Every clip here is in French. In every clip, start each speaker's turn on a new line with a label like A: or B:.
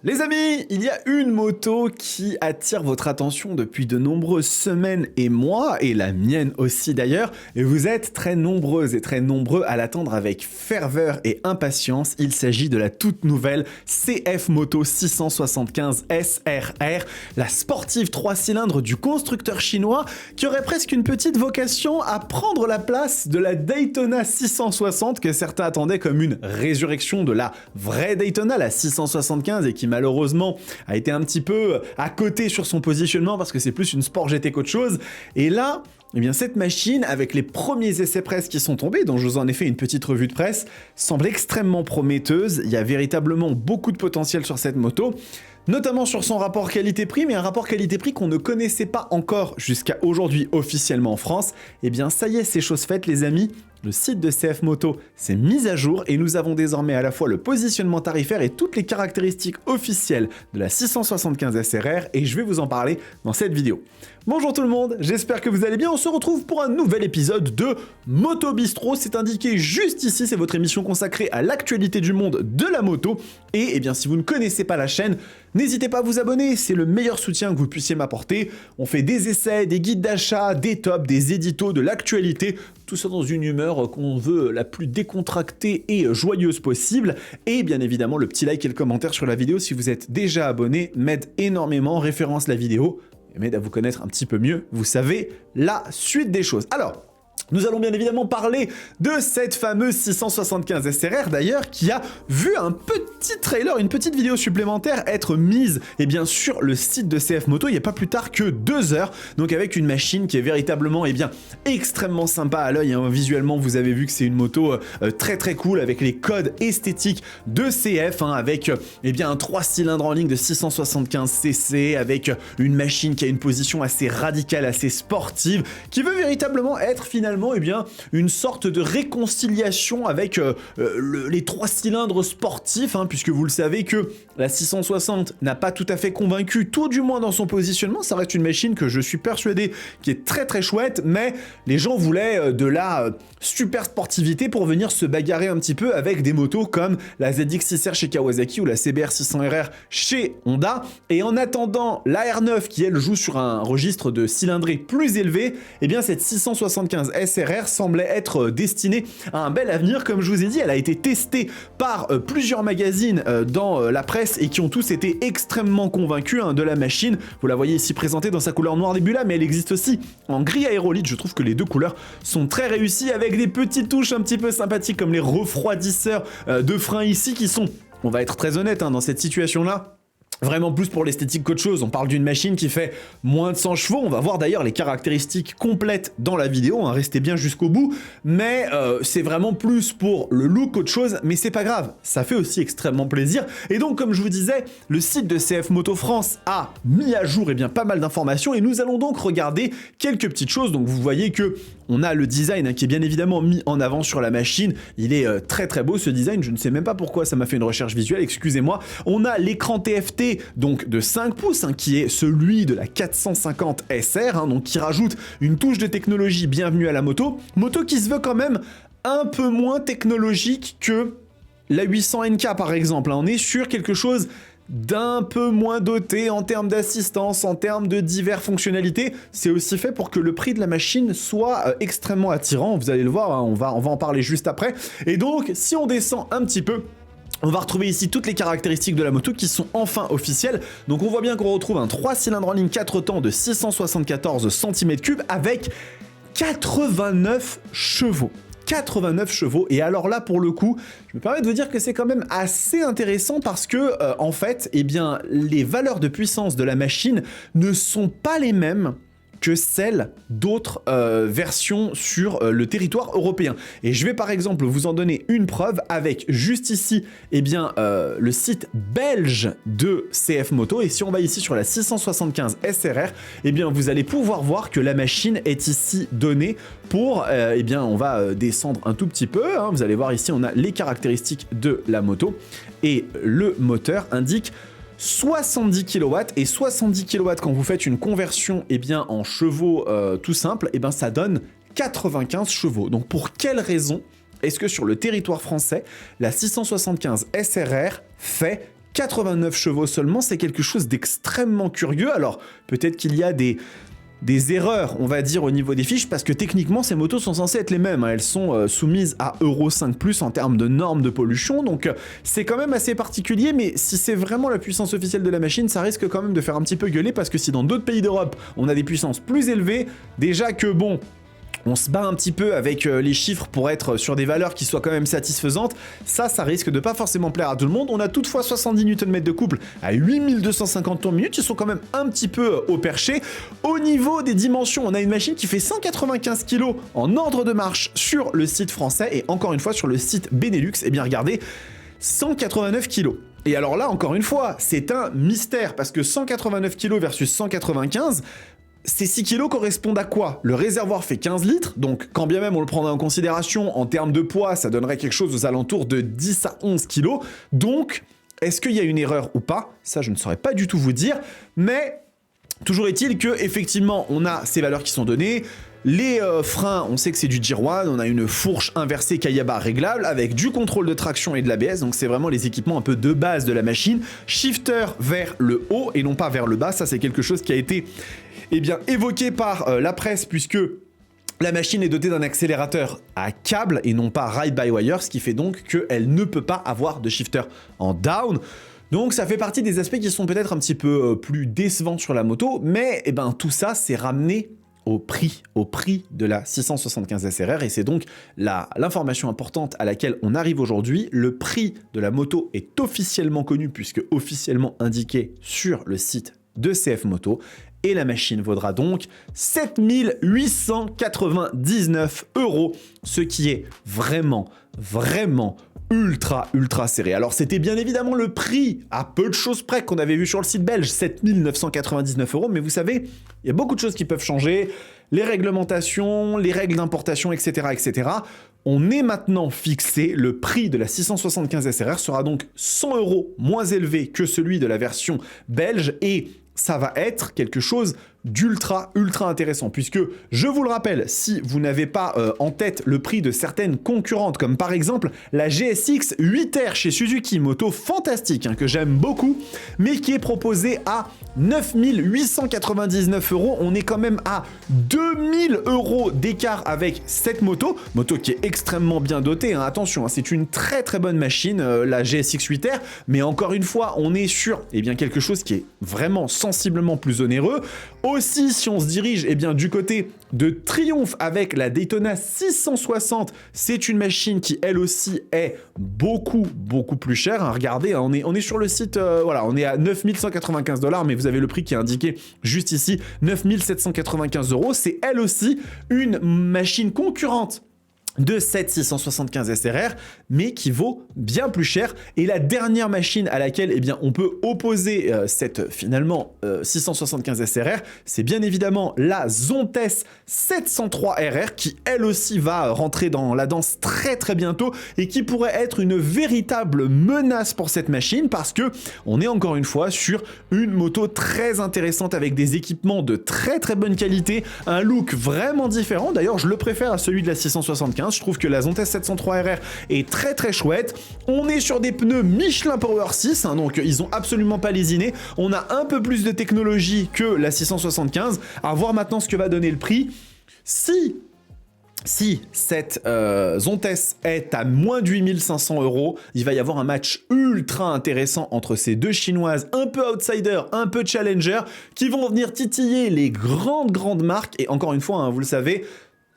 A: Les amis, il y a une moto qui attire votre attention depuis de nombreuses semaines et mois, et la mienne aussi d'ailleurs, et vous êtes très nombreuses et très nombreux à l'attendre avec ferveur et impatience. Il s'agit de la toute nouvelle CF Moto 675 SRR, la sportive 3 cylindres du constructeur chinois qui aurait presque une petite vocation à prendre la place de la Daytona 660 que certains attendaient comme une résurrection de la vraie Daytona, la 675, et qui malheureusement a été un petit peu à côté sur son positionnement parce que c'est plus une Sport GT qu'autre chose. Et là, eh bien cette machine, avec les premiers essais presse qui sont tombés, dont je vous en ai fait une petite revue de presse, semble extrêmement prometteuse. Il y a véritablement beaucoup de potentiel sur cette moto, notamment sur son rapport qualité-prix, mais un rapport qualité-prix qu'on ne connaissait pas encore jusqu'à aujourd'hui officiellement en France. Eh bien ça y est, c'est chose faite les amis. Le site de CF Moto s'est mis à jour et nous avons désormais à la fois le positionnement tarifaire et toutes les caractéristiques officielles de la 675 SRR, et je vais vous en parler dans cette vidéo. Bonjour tout le monde, j'espère que vous allez bien. On se retrouve pour un nouvel épisode de Moto Bistro. C'est indiqué juste ici, c'est votre émission consacrée à l'actualité du monde de la moto. Et eh bien si vous ne connaissez pas la chaîne, n'hésitez pas à vous abonner, c'est le meilleur soutien que vous puissiez m'apporter. On fait des essais, des guides d'achat, des tops, des éditos, de l'actualité, tout ça dans une humeur qu'on veut la plus décontractée et joyeuse possible. Et bien évidemment, le petit like et le commentaire sur la vidéo si vous êtes déjà abonné m'aide énormément, référence la vidéo, et m'aide à vous connaître un petit peu mieux. Vous savez la suite des choses. Alors, nous allons bien évidemment parler de cette fameuse 675 SRR d'ailleurs qui a vu un petit trailer, une petite vidéo supplémentaire être mise sur le site de CF Moto il n'y a pas plus tard que 2 heures, donc avec une machine qui est véritablement extrêmement sympa à l'œil, hein. Visuellement vous avez vu que c'est une moto très très cool avec les codes esthétiques de CF, hein, avec un 3 cylindres en ligne de 675 cc, avec une machine qui a une position assez radicale, assez sportive, qui veut véritablement être finalement une sorte de réconciliation avec les 3 cylindres sportifs, hein, puisque vous le savez que la 660 n'a pas tout à fait convaincu, tout du moins dans son positionnement. Ça reste une machine que je suis persuadé qui est très très chouette, mais les gens voulaient de la super sportivité pour venir se bagarrer un petit peu avec des motos comme la ZX6R chez Kawasaki ou la CBR 600RR chez Honda. Et en attendant la R9 qui elle joue sur un registre de cylindrée plus élevé, cette 675 SRR semblait être destinée à un bel avenir. Comme je vous ai dit, elle a été testée par plusieurs magazines dans la presse et qui ont tous été extrêmement convaincus, hein, de la machine. Vous la voyez ici présentée dans sa couleur noir Nebula, mais elle existe aussi en gris aérolite. Je trouve que les deux couleurs sont très réussies avec des petites touches un petit peu sympathiques comme les refroidisseurs de frein ici qui sont, on va être très honnête, hein, dans cette situation-là, vraiment plus pour l'esthétique qu'autre chose. On parle d'une machine qui fait moins de 100 chevaux. On va voir d'ailleurs les caractéristiques complètes dans la vidéo, hein, restez bien jusqu'au bout. Mais c'est vraiment plus pour le look qu'autre chose, mais c'est pas grave. Ça fait aussi extrêmement plaisir. Et donc, comme je vous disais, le site de CF Moto France a mis à jour pas mal d'informations et nous allons donc regarder quelques petites choses. Donc vous voyez que on a le design, hein, qui est bien évidemment mis en avant sur la machine. Il est très très beau ce design. Je ne sais même pas pourquoi ça m'a fait une recherche visuelle, excusez-moi. On a l'écran TFT donc de 5 pouces, hein, qui est celui de la 450 SR, hein, donc qui rajoute une touche de technologie. Bienvenue à la moto. Moto qui se veut quand même un peu moins technologique que la 800 NK par exemple, hein. On est sur quelque chose d'un peu moins doté en termes d'assistance, en termes de diverses fonctionnalités. C'est aussi fait pour que le prix de la machine soit extrêmement attirant. Vous allez le voir, hein, on va en parler juste après. Et donc, si on descend un petit peu, on va retrouver ici toutes les caractéristiques de la moto qui sont enfin officielles. Donc on voit bien qu'on retrouve un 3 cylindres en ligne 4 temps de 674 cm3 avec 89 chevaux. 89 chevaux, et alors là pour le coup je me permets de vous dire que c'est quand même assez intéressant parce que en fait les valeurs de puissance de la machine ne sont pas les mêmes que celles d'autres versions sur le territoire européen. Et je vais par exemple vous en donner une preuve avec juste ici le site belge de CF Moto. Et si on va ici sur la 675 SRR, vous allez pouvoir voir que la machine est ici donnée pour, on va descendre un tout petit peu, hein. Vous allez voir ici on a les caractéristiques de la moto et le moteur indique 70 kW, et 70 kW quand vous faites une conversion en chevaux tout simple, ça donne 95 chevaux. Donc pour quelle raison est-ce que sur le territoire français, la 675 SRR fait 89 chevaux seulement, c'est quelque chose d'extrêmement curieux. Alors, peut-être qu'il y a des erreurs, on va dire, au niveau des fiches, parce que techniquement, ces motos sont censées être les mêmes. Elles sont soumises à Euro 5+, en termes de normes de pollution, donc c'est quand même assez particulier, mais si c'est vraiment la puissance officielle de la machine, ça risque quand même de faire un petit peu gueuler, parce que si dans d'autres pays d'Europe, on a des puissances plus élevées, déjà que bon... on se bat un petit peu avec les chiffres pour être sur des valeurs qui soient quand même satisfaisantes, ça risque de pas forcément plaire à tout le monde. On a toutefois 70 Nm de couple à 8250 tours minute, ils sont quand même un petit peu au perché. Au niveau des dimensions, on a une machine qui fait 195 kg en ordre de marche sur le site français, et encore une fois sur le site Benelux, et bien regardez, 189 kg. Et alors là, encore une fois, c'est un mystère, parce que 189 kg versus 195, ces 6 kilos correspondent à quoi? Le réservoir fait 15 litres, donc quand bien même on le prendrait en considération, en termes de poids, ça donnerait quelque chose aux alentours de 10 à 11 kilos. Donc, est-ce qu'il y a une erreur ou pas? Ça, je ne saurais pas du tout vous dire, mais toujours est-il que effectivement, on a ces valeurs qui sont données. Les freins, on sait que c'est du Gir-One, on a une fourche inversée Kayaba réglable avec du contrôle de traction et de l'ABS, donc c'est vraiment les équipements un peu de base de la machine. Shifter vers le haut et non pas vers le bas, ça c'est quelque chose qui a été évoqué par la presse, puisque la machine est dotée d'un accélérateur à câble et non pas ride-by-wire, ce qui fait donc qu'elle ne peut pas avoir de shifter en down. Donc ça fait partie des aspects qui sont peut-être un petit peu plus décevants sur la moto, mais tout ça c'est ramené au prix de la 675 SRR, et c'est donc l'information importante à laquelle on arrive aujourd'hui. Le prix de la moto est officiellement connu, puisque officiellement indiqué sur le site de CF Moto, et la machine vaudra donc 7 899 €, ce qui est vraiment ultra serré. Alors c'était bien évidemment le prix, à peu de choses près, qu'on avait vu sur le site belge, 7 999 €, mais vous savez, il y a beaucoup de choses qui peuvent changer, les réglementations, les règles d'importation, etc., etc. On est maintenant fixé, le prix de la 675 SRR sera donc 100 € moins élevé que celui de la version belge, et ça va être quelque chose d'ultra intéressant, puisque, je vous le rappelle, si vous n'avez pas en tête le prix de certaines concurrentes, comme par exemple la GSX 8R chez Suzuki, moto fantastique, que j'aime beaucoup, mais qui est proposée à 9 899 €, on est quand même à 2000 € d'écart avec cette moto qui est extrêmement bien dotée, attention, c'est une très bonne machine, la GSX 8R, mais encore une fois, on est sur quelque chose qui est vraiment sensiblement plus onéreux. Aussi, si on se dirige du côté de Triumph avec la Daytona 660, c'est une machine qui elle aussi est beaucoup plus chère. Regardez, on est sur le site, on est à 9 195 $, mais vous avez le prix qui est indiqué juste ici, 9 795 €. C'est elle aussi une machine concurrente de cette 675 SRR, mais qui vaut bien plus cher. Et la dernière machine à laquelle on peut opposer cette 675 SRR, c'est bien évidemment la Zontes 703 RR, qui elle aussi va rentrer dans la danse très bientôt, et qui pourrait être une véritable menace pour cette machine, parce que on est encore une fois sur une moto très intéressante, avec des équipements de très bonne qualité, un look vraiment différent. D'ailleurs, je le préfère à celui de la 675. Je trouve que la Zontes 703 RR est très chouette. On est sur des pneus Michelin Power 6, donc ils ont absolument pas lésiné. On a un peu plus de technologie que la 675. À voir maintenant ce que va donner le prix. Si cette Zontes est à moins de 8500 €, il va y avoir un match ultra intéressant entre ces deux chinoises, un peu outsider, un peu challenger, qui vont venir titiller les grandes marques. Et encore une fois, vous le savez,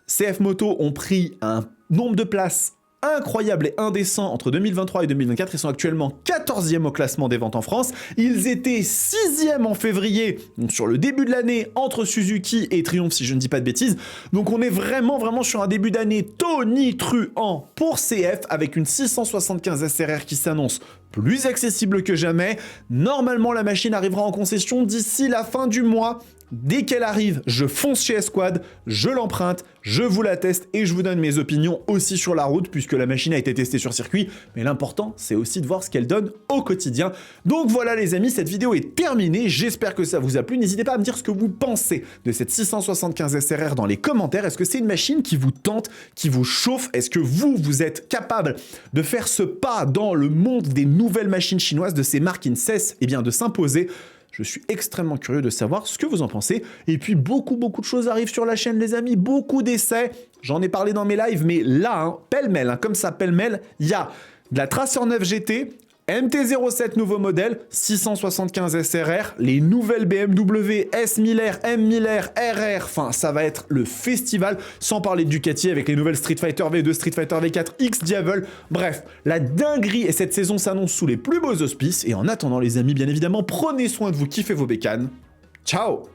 A: CF Moto ont pris un nombre de places incroyable et indécent entre 2023 et 2024. Ils sont actuellement 14e au classement des ventes en France. Ils étaient 6e en février, donc sur le début de l'année, entre Suzuki et Triumph, si je ne dis pas de bêtises. Donc on est vraiment sur un début d'année tonitruant pour CF, avec une 675 SRR qui s'annonce plus accessible que jamais. Normalement, la machine arrivera en concession d'ici la fin du mois. Dès qu'elle arrive, je fonce chez Esquad, je l'emprunte, je vous la teste et je vous donne mes opinions aussi sur la route, puisque la machine a été testée sur circuit. Mais l'important, c'est aussi de voir ce qu'elle donne au quotidien. Donc voilà les amis, cette vidéo est terminée. J'espère que ça vous a plu. N'hésitez pas à me dire ce que vous pensez de cette 675 SRR dans les commentaires. Est-ce que c'est une machine qui vous tente, qui vous chauffe? Est-ce que vous êtes capable de faire ce pas dans le monde des nouvelles nouvelles machines chinoises de ces marques qui ne cessent de s'imposer. Je suis extrêmement curieux de savoir ce que vous en pensez. Et puis beaucoup de choses arrivent sur la chaîne les amis, beaucoup d'essais. J'en ai parlé dans mes lives, mais là, pêle-mêle, comme ça, pêle-mêle, il y a de la Tracer 9 GT, MT-07 nouveau modèle, 675 SRR, les nouvelles BMW S1000R, M1000R, RR, enfin ça va être le festival, sans parler de Ducati avec les nouvelles Street Fighter V2, Street Fighter V4, X-Diavel, bref, la dinguerie et cette saison s'annonce sous les plus beaux auspices et en attendant les amis, bien évidemment, prenez soin de vous, kiffez vos bécanes, ciao.